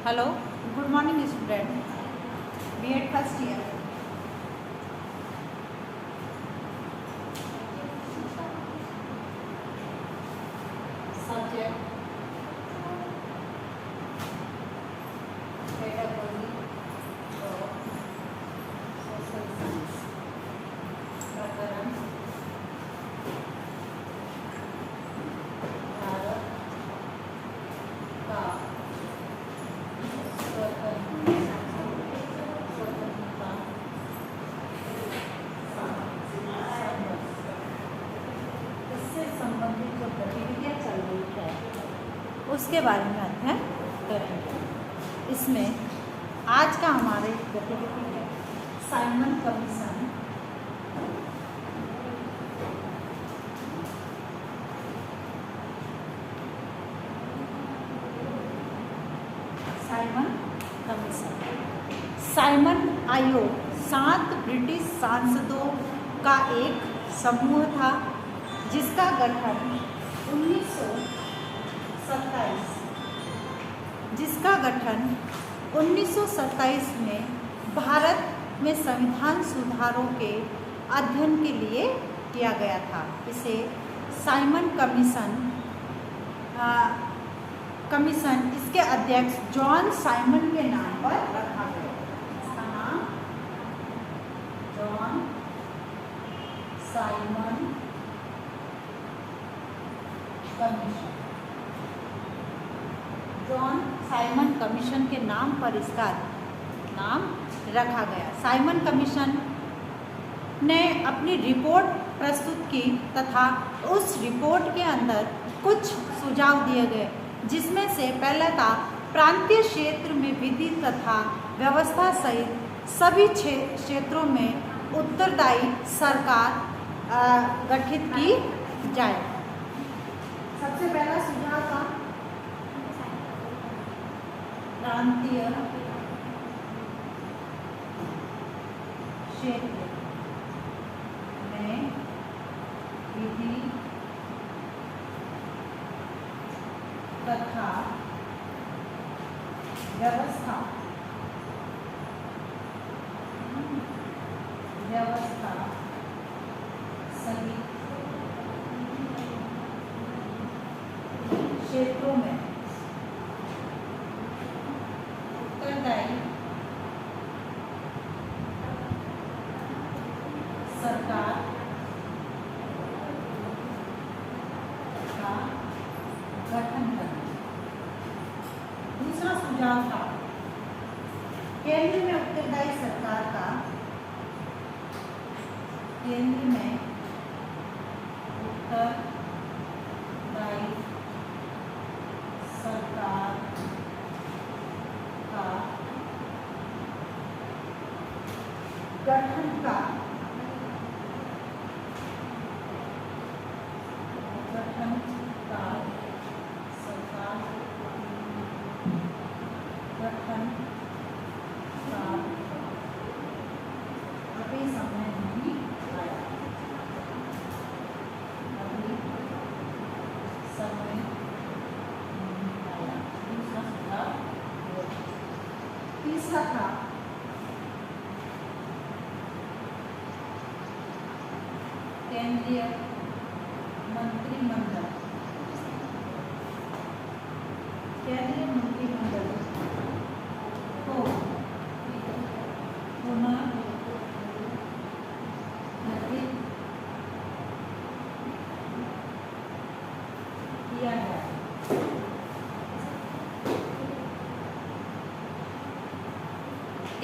Hello, good morning student, BEd first year. Subject pedagogy और social science. प्रकरण भारत का इससे संबंधित जो गतिविधियाँ चल रही है उसके बारे में अध्ययन करेंगे। इसमें आज का हमारे गतिविधि है Simon commission. Simon commission Simon आयोग 7 ब्रिटिश सांसदों का एक समूह था जिसका गठन 1927 में भारत में संविधान सुधारों के अध्ययन के लिए किया गया था। इसे साइमन कमीशन इसके अध्यक्ष जॉन साइमन के नाम पर रखा गया। इसका नाम John Simon commission. John Simon commission के नाम पर इसका नाम रखा गया। साइमन कमीशन ने अपनी रिपोर्ट प्रस्तुत की तथा उस रिपोर्ट के अंदर कुछ सुझाव दिए गए, जिसमें से पहला था प्रांतीय क्षेत्र में विधि तथा व्यवस्था सहित सभी क्षेत्रों में उत्तरदायी सरकार गठित की जाए। सबसे पहला सुझाव था प्रांतीय क्षेत्र में विधि तथा व्यवस्था सभी क्षेत्रों में उत्तरदायी सरकार का गठन करना। दूसरा सुझाव था केंद्र में उत्तरदायी सरकार का केंद्र में उत्तरदायी सरकार का गठन का अभी समय नहीं आया। दूसरा सुझाव। तीसरा था केंद्रीय मंत्रिमंडल को पुनर्गठित किया गया।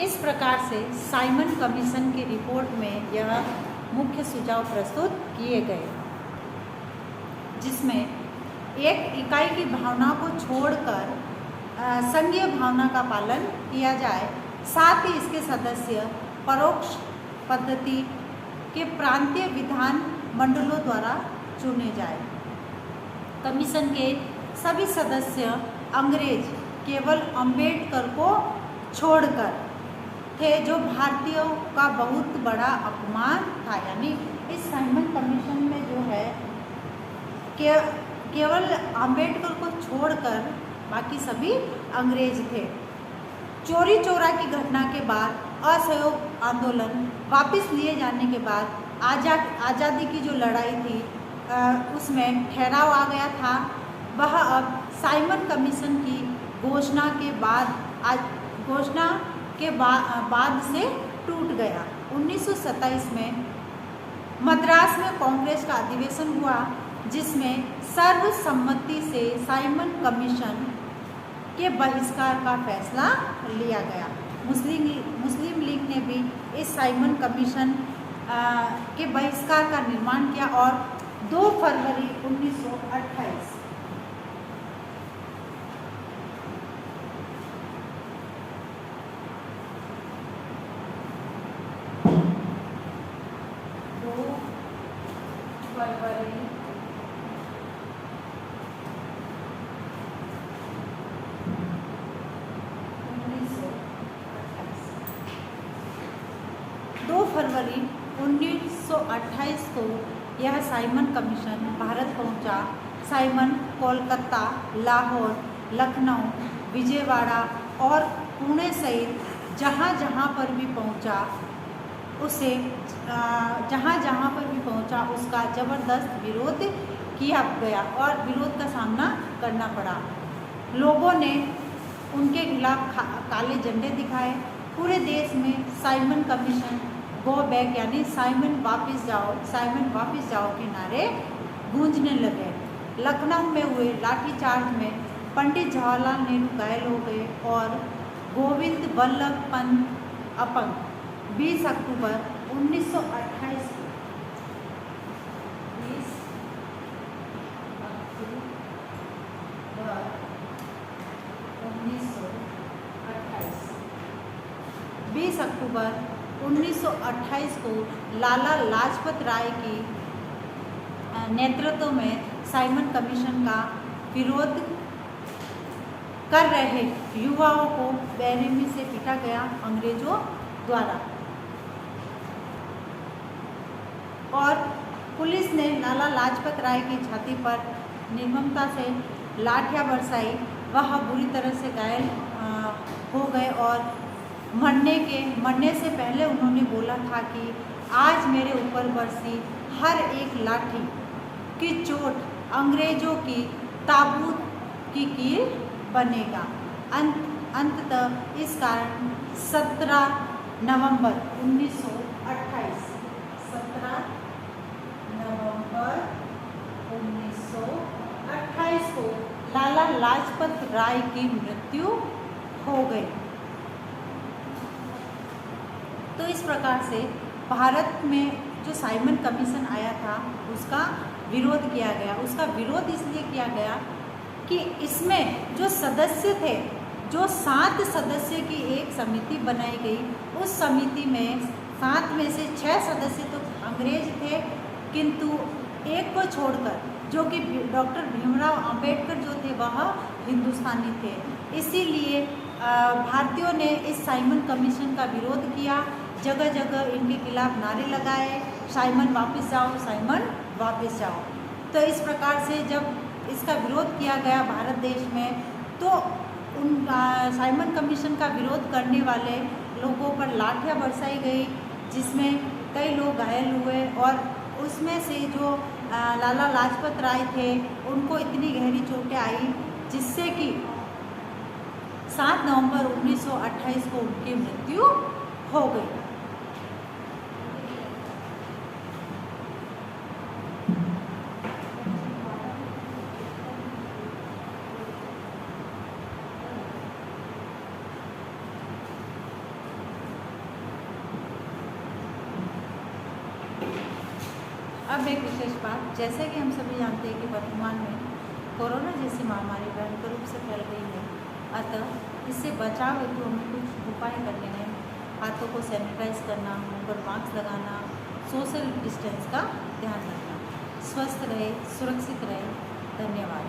इस प्रकार से साइमन कमीशन की रिपोर्ट में यह मुख्य सुझाव प्रस्तुत किए गए, जिसमें एक इकाई की भावना को छोड़कर संघीय भावना का पालन किया जाए। साथ ही इसके सदस्य परोक्ष पद्धति के प्रांतीय विधान मंडलों द्वारा चुने जाए। कमीशन के सभी सदस्य अंग्रेज केवल अंबेडकर को छोड़कर थे, जो भारतीयों का बहुत बड़ा अपमान था। यानी इस साइमन कमीशन में जो है केवल अंबेडकर को छोड़कर बाकी सभी अंग्रेज थे। चोरी चोरा की घटना के बाद असहयोग आंदोलन वापस लिए जाने के बाद आज़ादी की जो लड़ाई थी उसमें ठहराव आ गया था। वह अब साइमन कमीशन की घोषणा के बाद से टूट गया। 1927 में मद्रास में कांग्रेस का अधिवेशन हुआ, जिसमें सर्वसम्मति से साइमन कमीशन के बहिष्कार का फैसला लिया गया। मुस्लिम लीग ने भी इस साइमन कमीशन के बहिष्कार का निर्माण किया और 2 फरवरी 1928 फरवरी 1928 को यह साइमन कमीशन भारत पहुंचा। साइमन कोलकाता, लाहौर, लखनऊ, विजयवाड़ा और पुणे सहित जहाँ जहाँ पर भी पहुंचा उसका ज़बरदस्त विरोध किया गया और विरोध का सामना करना पड़ा। लोगों ने उनके खिलाफ काले झंडे दिखाए। पूरे देश में साइमन कमीशन गो बैक यानी साइमन वापस जाओ के नारे गूंजने लगे। लखनऊ में हुए लाठीचार्ज में पंडित जवाहरलाल नेहरू घायल हो गए और गोविंद वल्लभ पंत अपंग। 20 अक्टूबर 1928 को 20 अक्टूबर 1928 को लाला लाजपत राय की नेतृत्व में साइमन कमीशन का विरोध कर रहे युवाओं को बेरहमी से पीटा गया अंग्रेजों द्वारा और पुलिस ने लाला लाजपत राय की छाती पर निर्ममता से लाठियां बरसाई। वह बुरी तरह से घायल हो गए और मरने से पहले उन्होंने बोला था कि आज मेरे ऊपर बरसी हर एक लाठी की चोट अंग्रेजों की ताबूत की कील बनेगा। अंततः इस कारण 17 नवंबर 1928 को लाला लाजपत राय की मृत्यु हो गई। तो इस प्रकार से भारत में जो साइमन कमीशन आया था उसका विरोध किया गया। उसका विरोध इसलिए किया गया कि इसमें जो सदस्य थे, जो 7 सदस्य की एक समिति बनाई गई, उस समिति में 7 में से 6 सदस्य तो अंग्रेज थे, किंतु एक को छोड़कर जो कि डॉक्टर भीमराव अंबेडकर जो थे वह हिंदुस्तानी थे। इसीलिए भारतीयों ने इस साइमन कमीशन का विरोध किया। जगह जगह इनके खिलाफ नारे लगाए, साइमन वापस जाओ, साइमन वापस जाओ। तो इस प्रकार से जब इसका विरोध किया गया भारत देश में, तो उन साइमन कमीशन का विरोध करने वाले लोगों पर लाठियां बरसाई गई, जिसमें कई लोग घायल हुए और उसमें से जो लाला लाजपत राय थे उनको इतनी गहरी चोटें आई जिससे कि 7 नवंबर 1928 को उनकी मृत्यु हो गई। अब एक विशेष बात, जैसे कि हम सभी जानते हैं कि वर्तमान में कोरोना जैसी महामारी भयंकर रूप से फैल गई है, अतः इससे बचाव हेतु हमें कुछ उपाय करने हैं। हाथों को सैनिटाइज करना, मुंह पर मास्क लगाना, सोशल डिस्टेंस का ध्यान रखना। स्वस्थ रहे, सुरक्षित रहे। धन्यवाद।